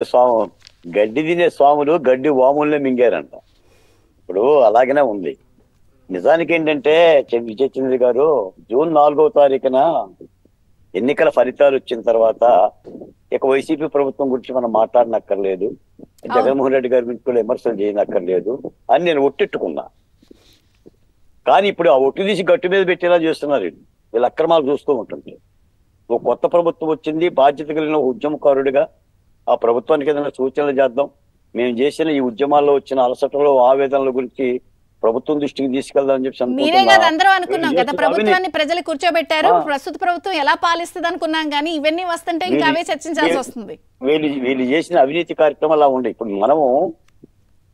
స్వాము గడ్డి తినే స్వాములు గడ్డి వాముల్నే మింగారంట. ఇప్పుడు అలాగనే ఉంది. నిజానికి ఏంటంటే విజయ్ చంద్ర గారు జూన్ 4వ తారీఖున ఎన్నికల ఫలితాలు వచ్చిన తర్వాత ఇక వైసీపీ ప్రభుత్వం గురించి మనం మాట్లాడనక్కర్లేదు, అవును. జగన్మోహన్ రెడ్డి గారి గురించి కూడా విమర్శలు చేయనక్కర్లేదు అని నేను ఒట్టెట్టుకున్నా. కానీ ఇప్పుడు ఆ ఒట్టు తీసి గట్టు మీద పెట్టేలా చేస్తున్నారు వీళ్ళు. వీళ్ళ అక్రమాలు చూస్తూ ఉంటుంది. ఓ కొత్త ప్రభుత్వం వచ్చింది, బాధ్యత కలిగిన ఒక ఉద్యమకారుడిగా ఆ ప్రభుత్వానికి ఏదైనా సూచనలు చేద్దాం, మేము చేసిన ఈ ఉద్యమాల్లో వచ్చిన అలసటలో ఆవేదనల గురించి ప్రభుత్వం దృష్టికి తీసుకెళ్దాం అని చెప్పి మీరే అనుకుంటున్నా. కదా అందరూ వీళ్ళు అనుకున్నాం గత చేస్తున్న ప్రభుత్వాన్ని ప్రజలు కూర్చోబెట్టారు, ఆ, ప్రస్తుత ప్రభుత్వం ఎలా పాలిస్తుంది అనుకున్నాం, కానీ ఇవన్నీ వస్తుంటే ఇంకా వీళ్ళు అవే చర్చించాల్సి వీ- వస్తుంది. వీళ్ళు చేసిన అవినీతి కార్యక్రమం అలా ఉండే. ఇప్పుడు మనము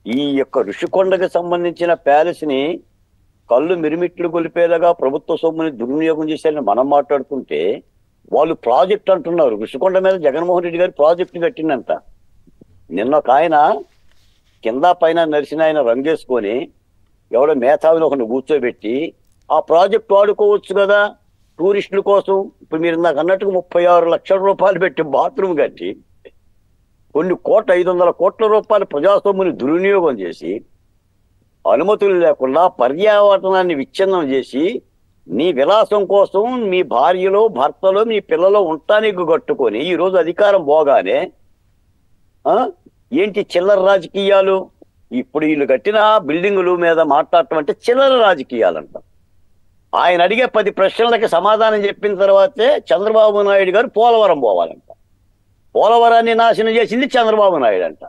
ఈ యొక్క ఋషికొండకి సంబంధించిన ప్యాలెస్ ని కళ్ళు మిరిమిట్లు గొలిపేలాగా ప్రభుత్వ సొమ్ముని దుర్వినియోగం చేశారని మనం మాట్లాడుతుంటే వాళ్ళు ప్రాజెక్ట్ అంటున్నారు. ఋషికొండ మీద జగన్మోహన్ రెడ్డి గారు ప్రాజెక్టు కట్టిందంట. నిన్న ఒక ఆయన కింద పైన నరిసిన ఆయన రంగేసుకొని ఎవడో మేధావిని ఒకరిని కూర్చోబెట్టి ఆ ప్రాజెక్ట్ వాడుకోవచ్చు కదా టూరిస్టుల కోసం. ఇప్పుడు మీరు నాకు అన్నట్టుగా 36 లక్షల రూపాయలు పెట్టి బాత్రూమ్ కట్టి కొన్ని 500 కోట్ల రూపాయల ప్రజాస్వామ్యాన్ని దుర్వినియోగం చేసి అనుమతులు లేకుండా పర్యావరణాన్ని విచ్ఛిన్నం చేసి నీ విలాసం కోసం మీ భార్యలో భర్తలో మీ పిల్లలో ఉండటానికి కట్టుకొని ఈ రోజు అధికారం పోగానే ఆ ఏంటి చిల్లర రాజకీయాలు. ఇప్పుడు వీళ్ళు కట్టిన బిల్డింగుల మీద మాట్లాడటం అంటే చిల్లర రాజకీయాలంట. ఆయన అడిగే 10 ప్రశ్నలకి సమాధానం చెప్పిన తర్వాతే చంద్రబాబు నాయుడు గారు పోలవరం పోవాలంట. పోలవరాన్ని నాశనం చేసింది చంద్రబాబు నాయుడు అంట.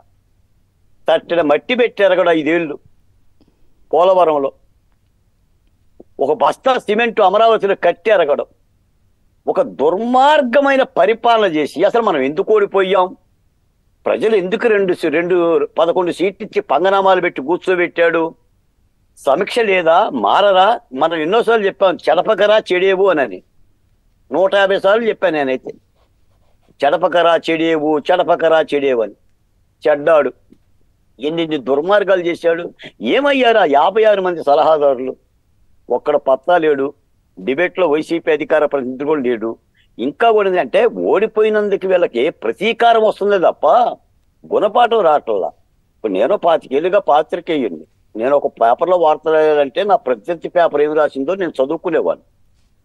తట్టిన మట్టి పెట్టారు కూడా 5 ఏళ్ళు పోలవరంలో. ఒక బస్తా సిమెంట్ అమరావతిలో కట్టి ఎరగడం. ఒక దుర్మార్గమైన పరిపాలన చేసి అసలు మనం ఎందుకు ఓడిపోయాం, ప్రజలు ఎందుకు 11 సీట్లు ఇచ్చి పంగనామాలు పెట్టి కూర్చోబెట్టాడు, సమీక్ష లేదా, మారరా. మనం ఎన్నోసార్లు చెప్పాం చెడపకరా చెడేవు అని. 150 సార్లు చెప్పాను నేనైతే. చెడపకరా చెడేవు, చెడపకరా చెడేవు అని. చెడ్డాడు. ఎన్ని దుర్మార్గాలు చేశాడు. ఏమయ్యారు ఆ 56 మంది సలహాదారులు? ఒక్కడ పత్తా లేడు. డిబేట్ లో వైసీపీ అధికార ప్రతినిధి కూడా లేడు. ఇంకా కూడా అంటే ఓడిపోయినందుకు వీళ్ళకి ప్రతీకారం వస్తుంది తప్ప గుణపాఠం రావట్లా. ఇప్పుడు నేను 25 ఏళ్ళుగా పాత్రికేయుడిని. నేను ఒక పేపర్లో వార్త రాయాలంటే నా ప్రత్యర్థి పేపర్ ఏమి రాసిందో నేను చదువుకునేవాడిని.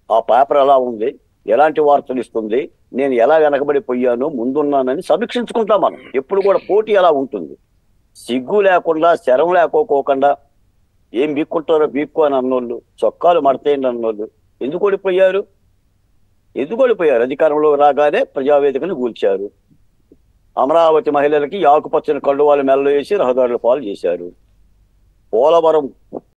ఆ పేపర్ ఎలా ఉంది, ఎలాంటి వార్తలు ఇస్తుంది, నేను ఎలా వెనకబడిపోయాను, ముందున్నానని సమీక్షించుకుంటాం మనం. ఎప్పుడు కూడా పోటీ ఎలా ఉంటుంది. సిగ్గు లేకుండా శరం లేకోకుండా ఏం బీక్కుంటారో బీక్కు అని అన్నోళ్ళు, చొక్కాలు మడతేయండి అన్నోళ్ళు ఎందుకు ఓడిపోయారు? అధికారంలో రాగానే ప్రజావేదికను కూల్చారు. అమరావతి మహిళలకి ఆకుపచ్చని కళ్ళు వాళ్ళ మెల్ల వేసి రహదారుల పాలు చేశారు. పోలవరం